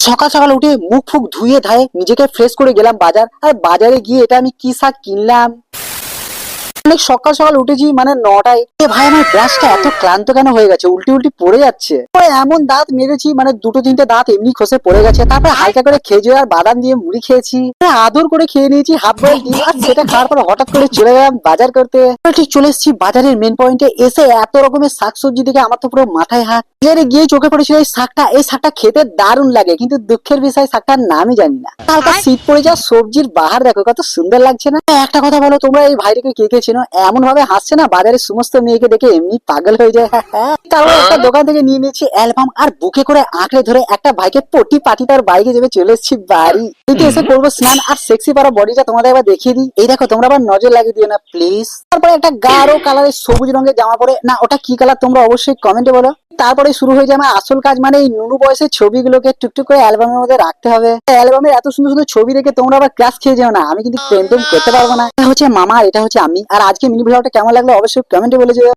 সকাল সকাল উঠে মুখ ফুক ধুয়ে ধায়ে নিজেকে ফ্রেশ করে গেলাম বাজার। আর বাজারে গিয়ে এটা আমি কি শাক কিনলাম। অনেক সকাল সকাল উঠেছি মানে 9টায়। ভাই আমার ব্রাশটা এত ক্লান্ত কেন হয়ে গেছে, উল্টি উল্টি পড়ে যাচ্ছে। পরে এমন দাঁত মেরেছি মানে দুটো তিনটে দাঁত এমনি খসে পড়ে গেছে। তারপরে হালকা করে খেজুর আর বাদাম দিয়ে মুড়ি খেয়েছি। আদর করে খেয়ে নিয়েছি হাফ বয়েল ডিম। আর সেটা খাওয়ার পর হঠাৎ করে চলে গেলাম বাজার করতে। ঠিক চলে এসেছি বাজারের মেন পয়েন্টে। এসে এত রকমের শাকসবজি দেখে আমার তো পুরো মাথায় হাত। বাজারে গিয়ে চোখে পড়েছিল এই শাকটা খেতে দারুণ লাগে, কিন্তু দুঃখের বিষয় শাকটার নামই জানি না। হালকা শীত পড়ে যা সবজির বাহার দেখো কত সুন্দর লাগছে না। একটা কথা বলো, তোমরা এই ভাইটাকে কে কে চেনো? এমন ভাবে হাসছে না, বাজারের সমস্ত মেয়েকে দেখে এমনি পাগল হয়ে যায়। তারপর একটা দোকান থেকে নিয়ে নিয়েছি অ্যালবাম, আর বুকে করে আঁকড়ে ধরে একটা ভাইকে পটি পাটি তার বাইকে যাবে চলে এসেছি বাড়ি। এতে এসে করবো স্নান আর সেক্সি পারা বডিটা তোমাদের আবার দেখিয়ে দিই। এই দেখো, তোমরা আবার নজর লাগিয়ে দিও না প্লিজ। তারপরে একটা গাঢ় কালারের সবুজ রঙের জামা পরে, না ওটা কি কালার তোমরা অবশ্যই কমেন্টে বলো। তারপরে শুরু হয়ে যায় আমার আসল কাজ, মানে এই নুনু বয়সের ছবিগুলোকে টুকটুক করে অ্যালবামের মধ্যে রাখতে হবে। অ্যালবামের এত সুন্দর সুন্দর ছবি দেখে তোমরা আবার ক্লাস খেয়ে যাও না, আমি কিন্তু প্রেম টেম করতে পারবো না। এটা হচ্ছে মামা, এটা হচ্ছে আমি। আর আজকে মিনি ব্লগটা কেমন লাগলো অবশ্যই কমেন্টে বলে যেও।